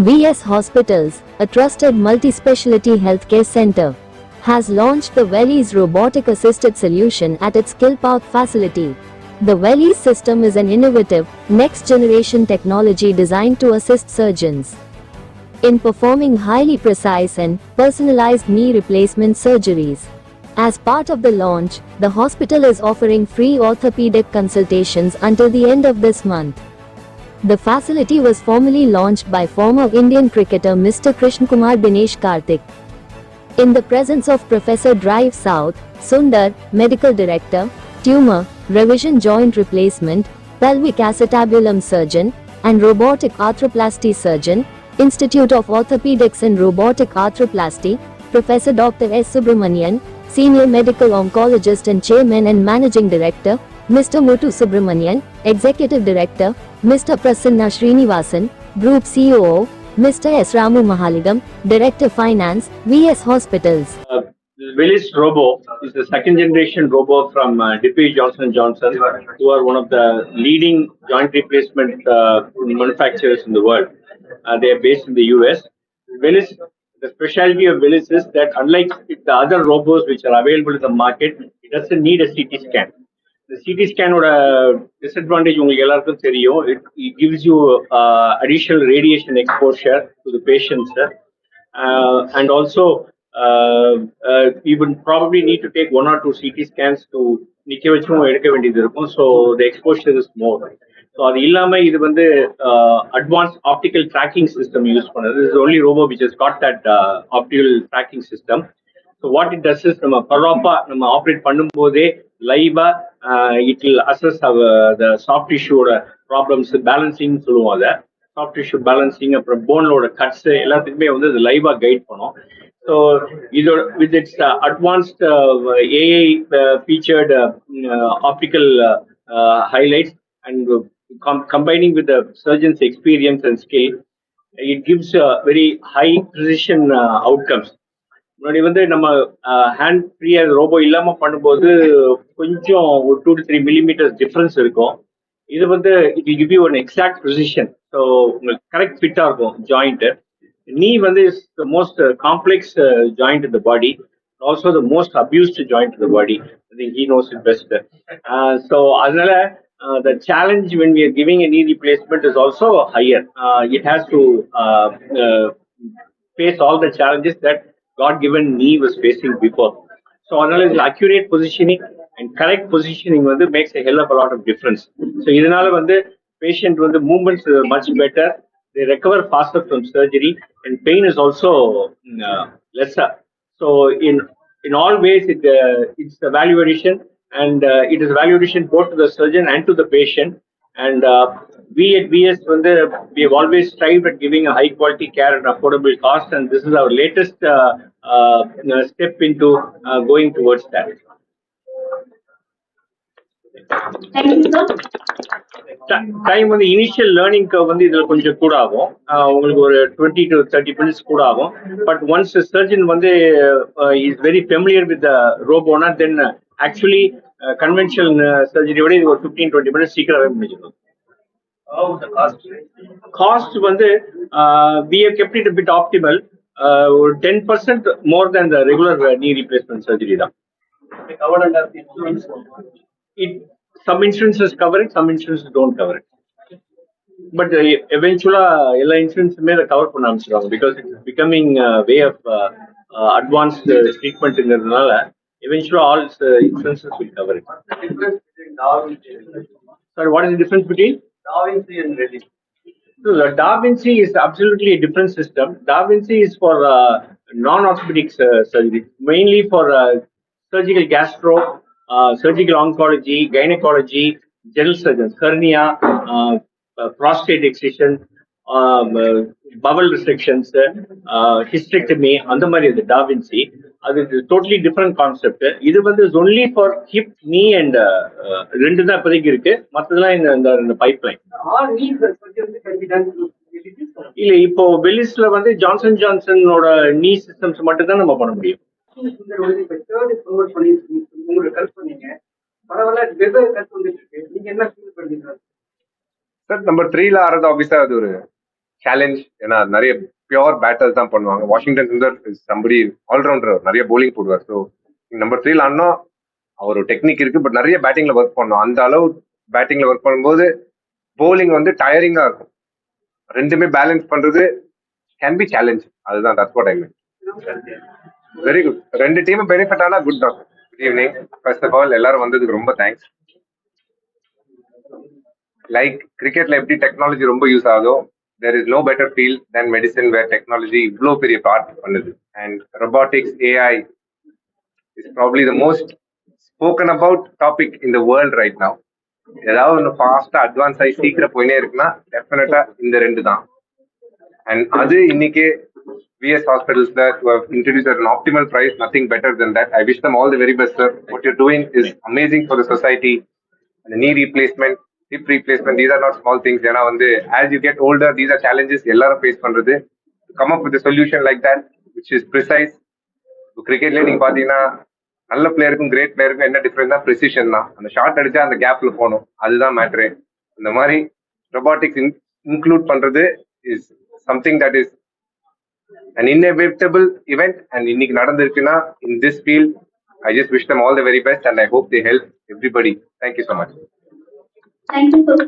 VS Hospitals, a trusted multi-specialty healthcare center, has launched the Velis robotic-assisted solution at its Skill Park facility. The Velis system is an innovative, next-generation technology designed to assist surgeons in performing highly precise and personalized knee replacement surgeries. As part of the launch, the hospital is offering free orthopedic consultations until the end of this month. The facility was formally launched by former Indian cricketer Mr. Krishnakumar Dinesh Karthik. In the presence of Professor Drive South, Sundar, Medical Director, Tumor, Revision Joint Replacement, Pelvic Acetabulum Surgeon, and Robotic Arthroplasty Surgeon, Institute of Orthopedics and Robotic Arthroplasty, Professor Dr. S. Subramanian, Senior Medical Oncologist and Chairman and Managing Director, Mr. Muthu Subramanian, Executive Director, Mr. Prasanna Srinivasan, Group COO, Mr. S. Ramu Mahaligam, Director Finance, VS Hospitals. This Velis Robo is the second generation Robo from DP Johnson & Johnson, who are one of the leading joint replacement manufacturers in the world. They are based in the US. Velis, the specialty of Velis is that unlike the other robos which are available in the market, it doesn't need a CT scan. The CT scan disadvantage it gives you additional radiation exposure to the patients, and also you would probably need to take 1 or 2 CT scans to so the exposure is more. So அது இல்லாம இது advanced optical tracking system use பண்ணது. This is the only robo which has got that optical tracking system. So what it does is நம்ம operate பண்ணும்போதே லைவா it will assess the soft tissue problems, balancing சொல்லுவோம் அத. Soft tissue balancing, அப்புறம் போனோட cuts எல்லாத்துக்குமே இது லைவா கைட் பண்ணும். So with its advanced AI featured optical highlights and combining with the surgeon's experience and skill, it gives very high precision outcomes. முன்னாடி நம்ம ஹேண்ட் ஃப்ரீயா ரோபோ இல்லாம பண்ணும்போது கொஞ்சம் ஒரு 2 to 3 millimeters டிஃபரன்ஸ் இருக்கும். இது it will give you an exact precision. So உங்களுக்கு கரெக்ட் ஃபிட்டா இருக்கும் joint. Knee is the most complex joint in the body, also the most abused joint in the body. I think he knows it best. So the challenge when we are giving a knee replacement is also higher. It has to face all the challenges that God-given knee was facing before. So accurate positioning and correct positioning makes a hell of a lot of difference. So இதனால patient movements are much better. They recover faster from surgery, and pain is also lesser. So in all ways, it's a value addition, and it is value addition both to the surgeon and to the patient. And we at VS, we have always strived at giving a high quality care at affordable cost, and this is our latest step into going towards that. Thank you, sir. Time initial learning curve இதுல கொஞ்சம் கூட ஆகும். உங்களுக்கு ஒரு 20 to 30 minutes கூட ஆகும். But once the surgeon is very familiar with the robona, then actually conventional surgery விட இது ஒரு 15-20 minutes சீக்கிரமே முடிஞ்சிடும். How the cost? Cost we have kept it a bit optimal, 10% more than the regular knee replacement surgery தான். Covered under the insurance. Some insurances cover it, some insurances don't cover it. But eventually, all insurance may cover because it's becoming a way of advanced treatment in the eventually all insurances will cover it. The difference between Da Vinci and Ready. Sorry, what is the difference between Da Vinci and Ready? So the Da Vinci is absolutely a different system. Da Vinci is for non-orthopedic surgery, mainly for surgical gastro, surgical oncology, gynecology, general surgeons, hernia, prostate excision, bowel resections, hysterectomy, and the Da Vinci. That is a totally different concept. This is only for hip, knee, and in the pipeline. All knee surgeries can be done through Velis. இப்போ வெலிஸ்ல Johnson ஜான்சனோட knee systems மட்டும் தான் நம்ம பண்ண முடியும். உங்களுக்கு கல்ப் பண்ணீங்க பரவாயில்ல வெவ்வேறு கல்ப் வந்துட்டு இருக்கு. நீங்க என்ன ஃபீல் பண்ணீங்க? சார் நம்பர் 3ல ஆறது ஆபீஸா அது ஒரு சேலஞ்ச். ஏன்னா நிறைய பியோர் பேட்டர்ஸ் தான் பண்ணுவாங்க. வாஷிங்டன் சுந்தர் சம்படி ஆல்ரவுண்டர், நிறைய bowling போடுவார். ஸோ நம்பர் 3 ஆனா அவர் டெக்னிக் இருக்கு, பட் நிறைய பேட்டிங்ல ஒர்க் பண்ணணும். அந்த அளவு பேட்டிங்ல ஒர்க் பண்ணும்போது bowling வந்து டயரிங்கா இருக்கும். ரெண்டுமே பேலன்ஸ் பண்றது கேன் பி சேலஞ்ச். அதுதான் that's what I mean. Very good. ரெண்டு டீம் பெனிஃபிட் ஆனா குட் தான். Good evening. First of all எல்லாரும் வந்ததுக்கு ரொம்ப தேங்க்ஸ். லைக் கிரிக்கெட்ல எப்படி டெக்னாலஜி ரொம்ப யூஸ் ஆகுதோ, there is no better field than medicine where technology இவ்வளோ பெரிய பார்ட் பண்ணுது. And robotics, AI is probably the most spoken about topic in the world right now. ஏதாவது ஒன்று ஃபாஸ்டா அட்வான்ஸ் ஆகி சீக்கிரம் போயினே இருக்குன்னா டெஃபினட்டா இந்த ரெண்டு தான். அண்ட் அது இன்னைக்கு VS Hospitals introduced an optimal price, nothing better than that. I wish them all the very best, sir. What you're doing is amazing for the society. And the knee replacement, hip replacement, these are not small things. ஏன்னா வந்து as you get older, these are challenges எல்லாரும் face பண்றது. Come up with a solution like that, which is precise. கிரிக்கெட்ல நீங்க பாத்தீங்கன்னா நல்ல பிளேயருக்கும் great பிளேயருக்கும் என்ன difference தான் ப்ரிசிஷன் தான். அந்த ஷார்ட் அடிச்சா அந்த கேப்ல போகணும், அதுதான் மேட்ரு. இந்த மாதிரி ரொபாட்டிக்ஸ் இன்க்ளூட் பண்றது is something that is an inevitable event, and இன்னைக்கு நடந்திருக்குன்னா in this field, I just wish them all the very best and I hope they help everybody. Thank you so much. Thank you, sir.